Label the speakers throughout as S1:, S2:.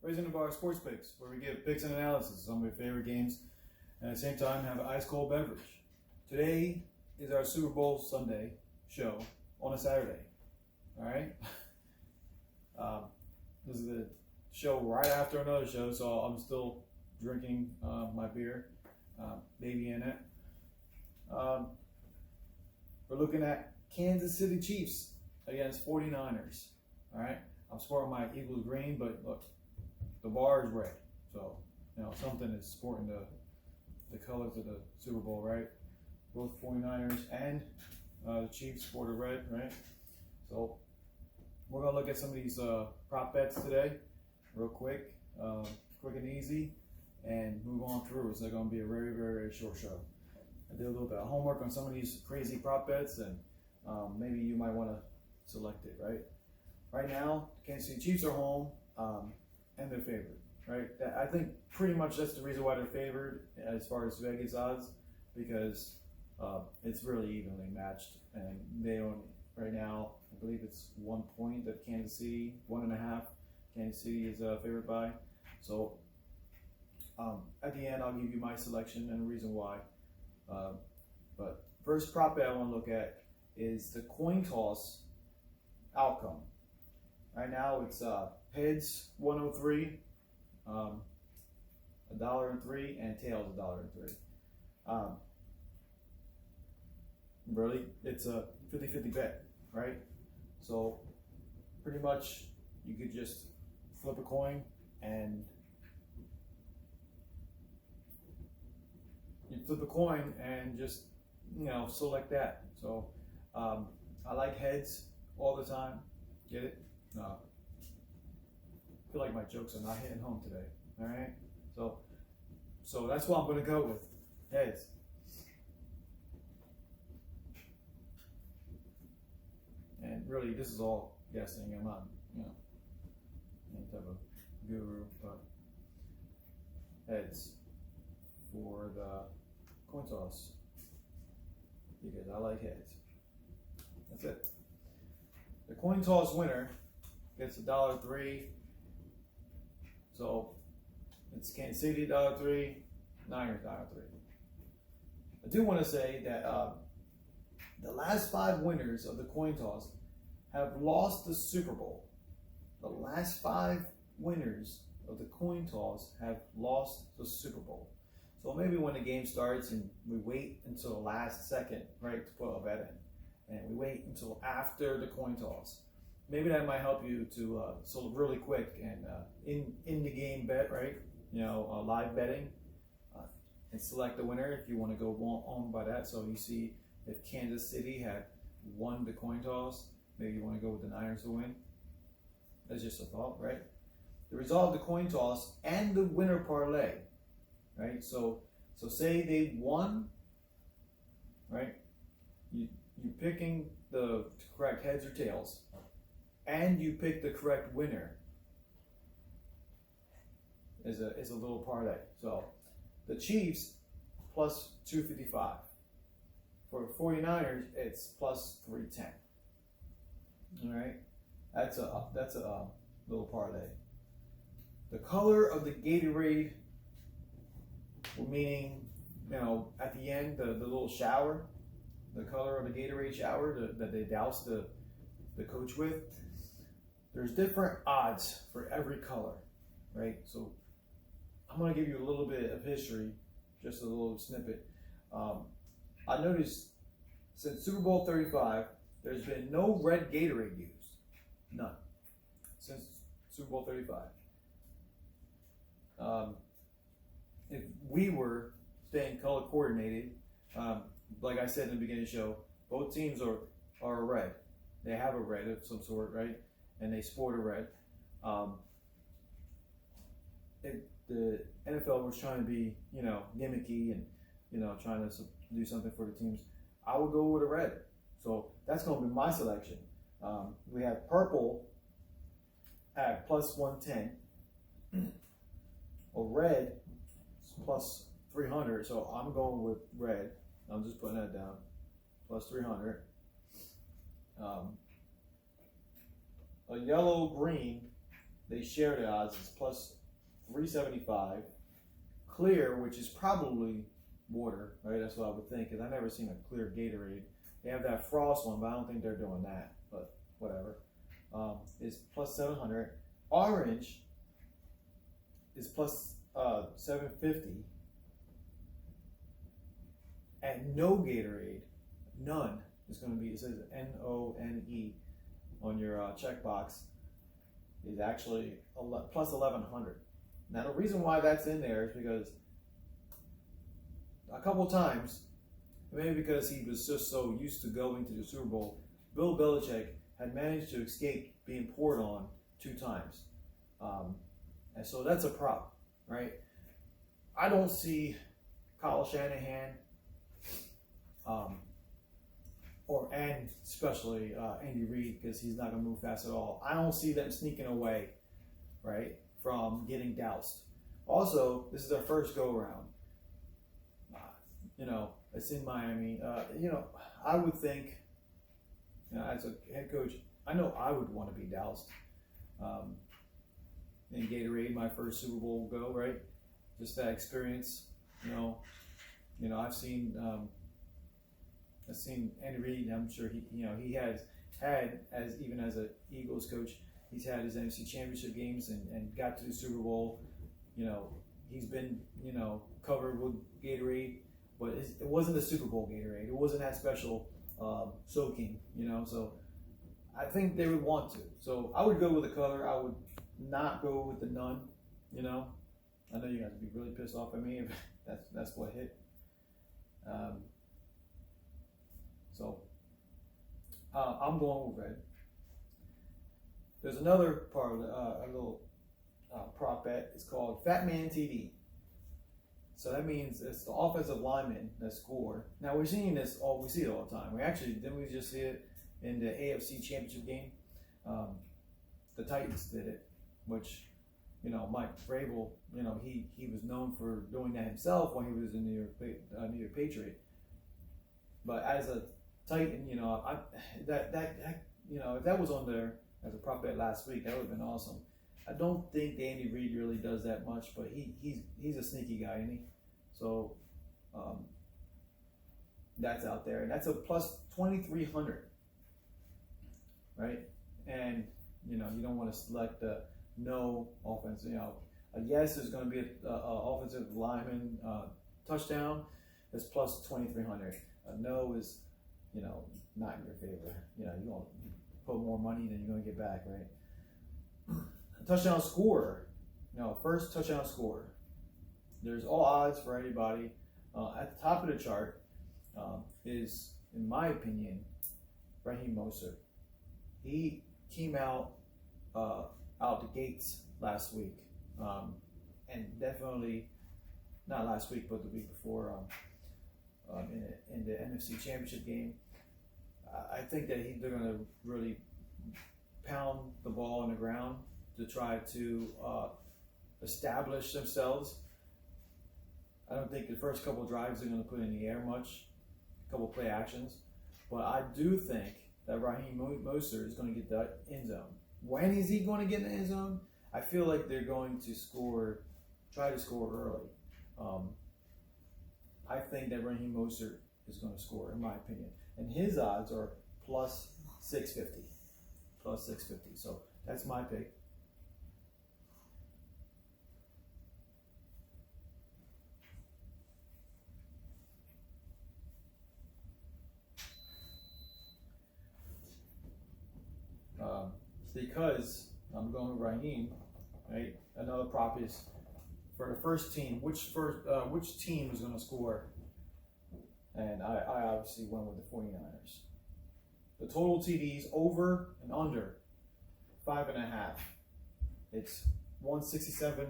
S1: Raising the Bar Sports Picks, where we give picks and analysis of some of your favorite games, and at the same time have an ice cold beverage. Today is our Super Bowl Sunday show on a Saturday. All right. This is the show right after another show, so I'm still drinking my beer, baby in it. We're looking at Kansas City Chiefs against 49ers. All right. I'm sporting my Eagles green, but look, the bar is red. So, something is sporting the colors of the Super Bowl, right? Both 49ers and the Chiefs sport a red, right? So, we're going to look at some of these prop bets today, real quick, quick and easy, and move on through. It's going to be a very, very, very short show. I did a little bit of homework on some of these crazy prop bets, and maybe you might want to select it, right? Right now, the Kansas City Chiefs are home, and they're favored, right? I think pretty much that's the reason why they're favored as far as Vegas odds, because it's really evenly matched, and they own right now. I believe it's 1 point that Kansas City, 1.5. Kansas City is favored by. So at the end, I'll give you my selection and the reason why. But first prop bet I want to look at is the coin toss outcome. Right now it's heads 103, $1.03, and tails $1.03. Really, it's a 50-50 bet, right? So pretty much you could just flip a coin and just select that. So I like heads all the time. Get it? No. I feel like my jokes are not hitting home today. All right. So that's what I'm going to go with. Heads. And really, this is all guessing. I'm not, any type of guru, but heads for the coin toss because I like heads. That's it. The coin toss winner gets $1.03. So it's Kansas City $1.03, Niners $1.03. I do want to say that the last 5 winners of the coin toss have lost the Super Bowl. The last 5 winners of the coin toss have lost the Super Bowl. So maybe when the game starts and we wait until the last second, right, to put a bet in, and we wait until after the coin toss, maybe that might help you to so really quick and in the game bet, right? Live betting, and select the winner if you want to go on by that. So you see if Kansas City had won the coin toss, maybe you want to go with the Niners to win. That's just a thought, right? The result of the coin toss and the winner parlay, right? So say they won, right? You're picking the correct heads or tails, and you pick the correct winner is a little parlay. So the Chiefs plus 255. For 49ers, it's plus 310. All right, that's a little parlay. The color of the Gatorade, meaning at the end the little shower, the color of the Gatorade shower that they douse the coach with. There's different odds for every color, right? So I'm gonna give you a little bit of history, just a little snippet. I noticed since Super Bowl 35, there's been no red Gatorade used. None. Since Super Bowl 35. If we were staying color coordinated, like I said in the beginning of the show, both teams are red. They have a red of some sort, right? And they sport a red. The NFL was trying to be, gimmicky and, trying to do something for the teams. I would go with a red. So that's going to be my selection. We have purple at plus 110, or red plus 300. So I'm going with red. I'm just putting that down. Plus 300. A yellow green they share the odds. It's plus 375. Clear, which is probably water, right? That's what I would think, because I've never seen a clear Gatorade. They have that Frost one, but I don't think they're doing that. But whatever. Is plus 700. Orange is plus 750. And no Gatorade, none, is going to be, it says NONE on your checkbox, is actually plus 1100. Now the reason why that's in there is because a couple times, maybe because he was just so used to going to the Super Bowl, Bill Belichick had managed to escape being poured on 2 times. And so that's a problem, right? I don't see Kyle Shanahan and especially Andy Reid, because he's not going to move fast at all. I don't see them sneaking away, right, from getting doused. Also, this is their first go-around. It's in Miami. I would think, as a head coach, I know I would want to be doused in Gatorade, my first Super Bowl go, right? Just that experience, I've seen Andy Reid. I'm sure he has had, even as an Eagles coach, he's had his NFC Championship games and got to the Super Bowl. He's been covered with Gatorade, but it wasn't a Super Bowl Gatorade. It wasn't that special soaking. So I think they would want to. So I would go with the color. I would not go with the none. I know you guys would be really pissed off at me if that's what hit. So I'm going with red. There's another part of a little prop bet. It's called Fat Man TD. So that means it's the offensive linemen that score. Now we're seeing this we see it all the time. Didn't we just see it in the AFC Championship game? The Titans did it, which Mike Vrabel, he was known for doing that himself when he was a New York Patriot. But as a Titan, if that was on there as a prop bet last week, that would have been awesome. I don't think Andy Reid really does that much, but he's a sneaky guy, isn't he? So that's out there, and that's a plus 2,300, right? And you don't want to select the no offense. Yes, there's going to be a offensive lineman touchdown. That's plus 2,300. No is not in your favor. You want to put more money than you're going to get back, right? Touchdown scorer. First touchdown scorer. There's all odds for anybody. At the top of the chart is, in my opinion, Raheem Mostert. He came out the gates last week, and definitely not last week, but the week before in the NFC Championship game. I think that they're going to really pound the ball on the ground to try to establish themselves. I don't think the first couple of drives they're going to put in the air much, a couple play actions. But I do think that Raheem Mostert is going to get the end zone. When is he going to get in the end zone? I feel like they're going to try to score early. I think that Raheem Mostert is going to score, in my opinion. And his odds are plus 650. Plus 650. So that's my pick. Because I'm going with Raheem, right? Another prop is for the first team. Which team is going to score? And I obviously went with the 49ers. The total TDs over and under 5.5. It's 167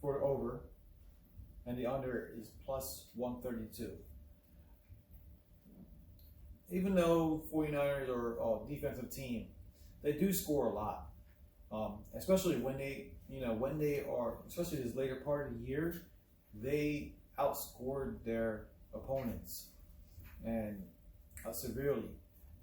S1: for the over, and the under is plus 132. Even though 49ers are a defensive team, they do score a lot, especially when they are, especially this later part of the year, they outscored their opponents and severely.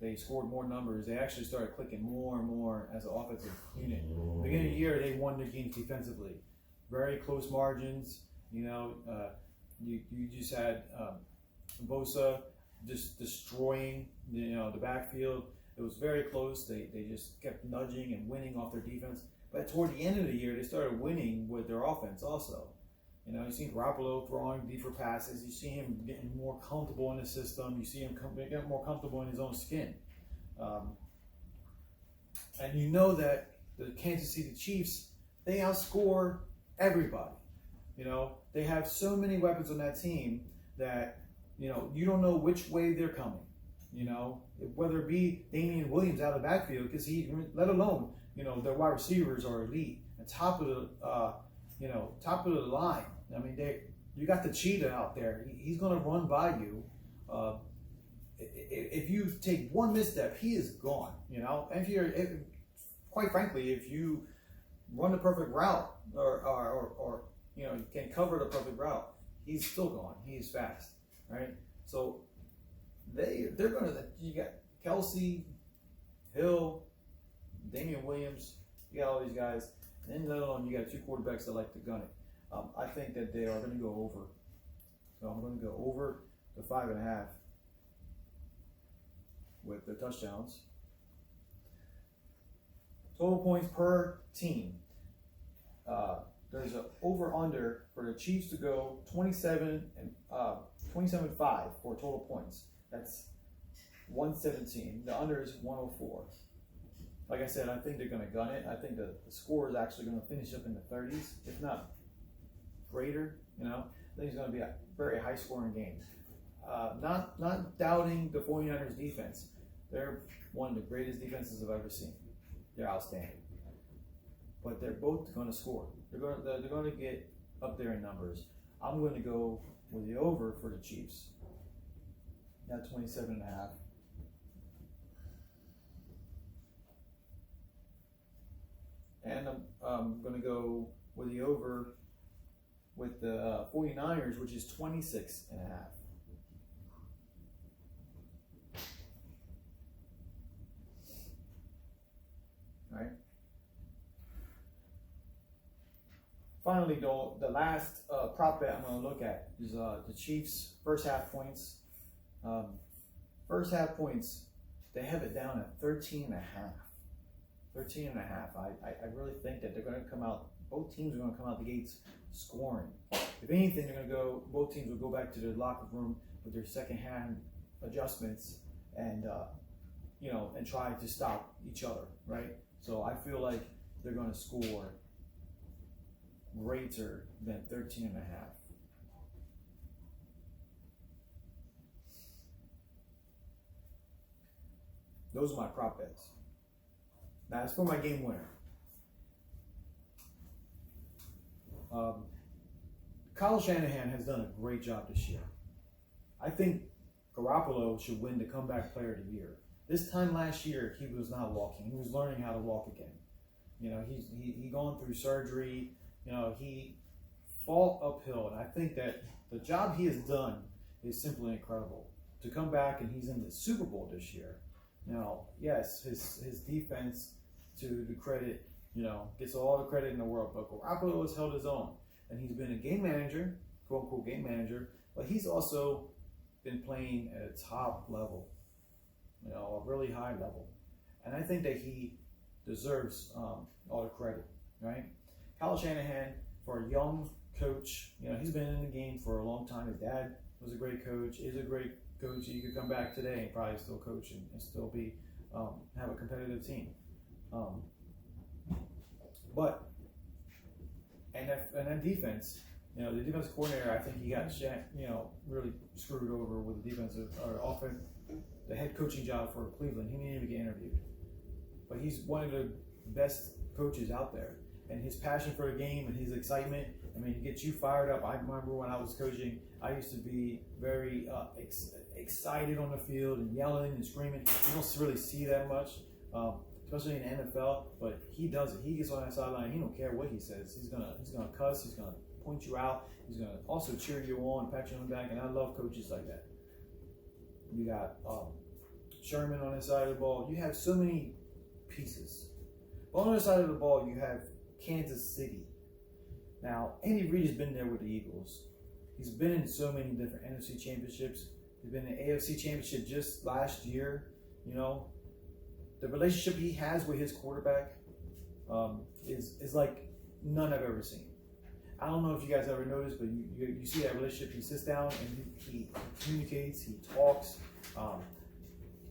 S1: they scored more numbers. They actually started clicking more and more as an offensive unit. Beginning of the year, they won their games defensively. Very close margins. You just had Bosa just destroying the backfield. It was very close. They just kept nudging and winning off their defense. But toward the end of the year, they started winning with their offense also. You see Garoppolo throwing deeper passes. You see him getting more comfortable in the system. You see him getting more comfortable in his own skin. And you know that the Kansas City Chiefs, they outscore everybody. They have so many weapons on that team that, you don't know which way they're coming. Whether it be Damian Williams out of the backfield, because let alone, their wide receivers are elite and top of the line. I mean, you got the cheetah out there. He's going to run by you. If you take one misstep, he is gone. And quite frankly, if you run the perfect route or you can cover the perfect route, he's still gone. He's fast, right? So they're going to. You got Kelsey, Hill, Damian Williams. You got all these guys, and then let alone you got two quarterbacks that like to gun it. I think that they are going to go over. So I'm going to go over the 5.5 with the touchdowns. Total points per team. There's an over/under for the Chiefs to go 27.5 for total points. That's 117. The under is 104. Like I said, I think they're going to gun it. I think the score is actually going to finish up in the 30s, if not greater. I think it's going to be a very high-scoring game. Not doubting the 49ers defense. They're one of the greatest defenses I've ever seen. They're outstanding. But they're both going to score. They're going to get up there in numbers. I'm going to go with the over for the Chiefs. At 27.5. And I'm going to go with the over with the 49ers, which is 26.5. All right. Finally, though, the last prop bet I'm going to look at is the Chiefs' first half points. First half points, they have it down at 13.5. 13.5. I really think that they're going to come out. Both teams are going to come out the gates scoring. If anything, both teams will go back to their locker room with their second-hand adjustments and and try to stop each other, right? So I feel like they're going to score greater than 13.5. Those are my prop bets. Now, as for my game winner, Kyle Shanahan has done a great job this year. I think Garoppolo should win the comeback player of the year. This time last year, he was not walking. He was learning how to walk again. He gone through surgery. He fought uphill, and I think that the job he has done is simply incredible. To come back and he's in the Super Bowl this year. Now, yes, his defense, to the credit, gets all the credit in the world, but Garoppolo has held his own, and he's been a game manager, quote unquote game manager, but he's also been playing at a top level, a really high level, and I think that he deserves all the credit, right? Kyle Shanahan, for a young coach, he's been in the game for a long time. His dad was a great coach, is a great coach. You could come back today and probably still coach and still be have a competitive team. But that defense, the defensive coordinator, I think he got really screwed over with the defensive or the head coaching job for Cleveland. He didn't even get interviewed, but he's one of the best coaches out there. And his passion for the game and his excitement, he gets you fired up. I remember when I was coaching, I used to be very excited on the field and yelling and screaming. You don't really see that much, especially in the NFL, but he does it. He gets on that sideline. He don't care what he says. He's gonna cuss. He's gonna point you out. He's gonna also cheer you on, pat you on the back. And I love coaches like that. You got Sherman on this side of the ball. You have so many pieces. But on the other side of the ball, you have Kansas City. Now, Andy Reid has been there with the Eagles. He's been in so many different NFC championships. He's been in the AFC championship just last year. You know, the relationship he has with his quarterback is like none I've ever seen. I don't know if you guys ever noticed, but you see that relationship. He sits down and he communicates, he talks.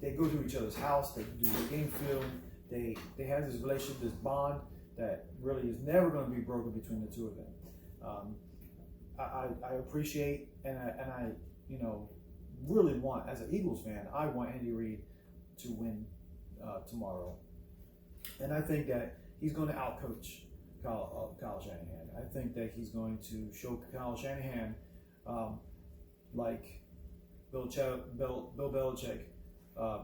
S1: They go to each other's house. They do the game film. They have this relationship, this bond that really is never going to be broken between the two of them. I appreciate and I really want, as an Eagles fan, I want Andy Reid to win tomorrow, and I think that he's going to outcoach Kyle Shanahan. I think that he's going to show Kyle Shanahan, like Bill Belichick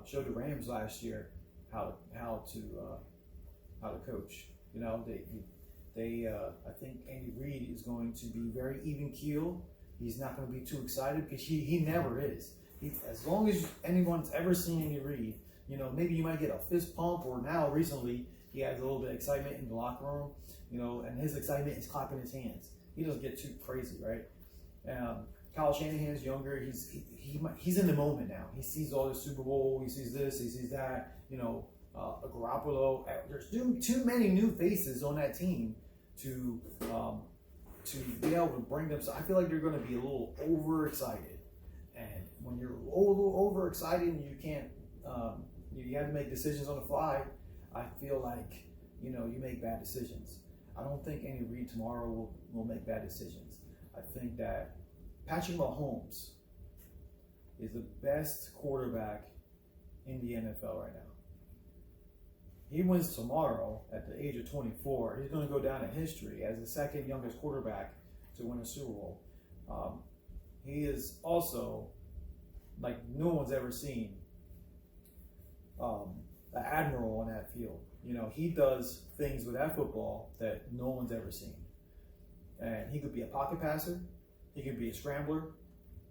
S1: showed the Rams last year, how to coach. You know, I think Andy Reid is going to be very even keel. He's not going to be too excited because he never is. As long as anyone's ever seen Andy Reid, you know, maybe you might get a fist pump, or now recently he has a little bit of excitement in the locker room, you know, and his excitement is clapping his hands. He doesn't get too crazy, right? Kyle Shanahan's younger. He's in the moment now. He sees all the SuperBowl. He sees this. He sees that. You know, a Garoppolo. There's too many new faces on that team to be able to bring them. So I feel like they're going to be a little overexcited. And when you're a little overexcited and you can't, you have to make decisions on the fly. I feel like, you know, you make bad decisions. I don't think Andy Reid tomorrow will make bad decisions. I think that Patrick Mahomes is the best quarterback in the NFL right now. He wins tomorrow at the age of 24. He's going to go down in history as the second youngest quarterback to win a Super Bowl. He is also, like no one's ever seen, the admiral on that field. You know, he does things with that football that no one's ever seen. And he could be a pocket passer. He could be a scrambler.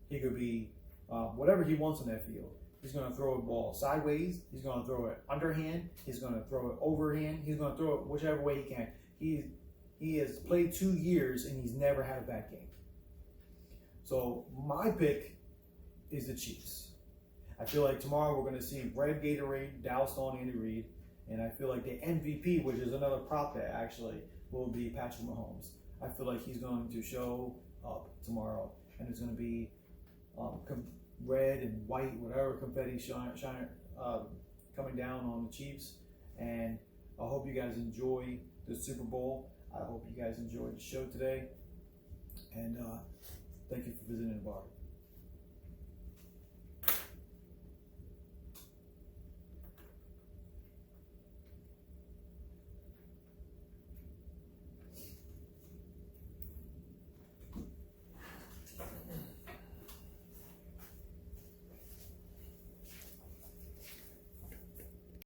S1: He could be whatever he wants on that field. He's going to throw a ball sideways. He's going to throw it underhand. He's going to throw it overhand. He's going to throw it whichever way he can. He has played 2 years and he's never had a bad game. So my pick is the Chiefs. I feel like tomorrow we're going to see red Gatorade doused on Andy Reid, and I feel like the MVP, which is another prop bet actually, will be Patrick Mahomes. I feel like he's going to show up tomorrow, and it's going to be red and white, whatever confetti coming down on the Chiefs. And I hope you guys enjoy the Super Bowl. I hope you guys enjoyed the show today, and thank you for visiting the bar.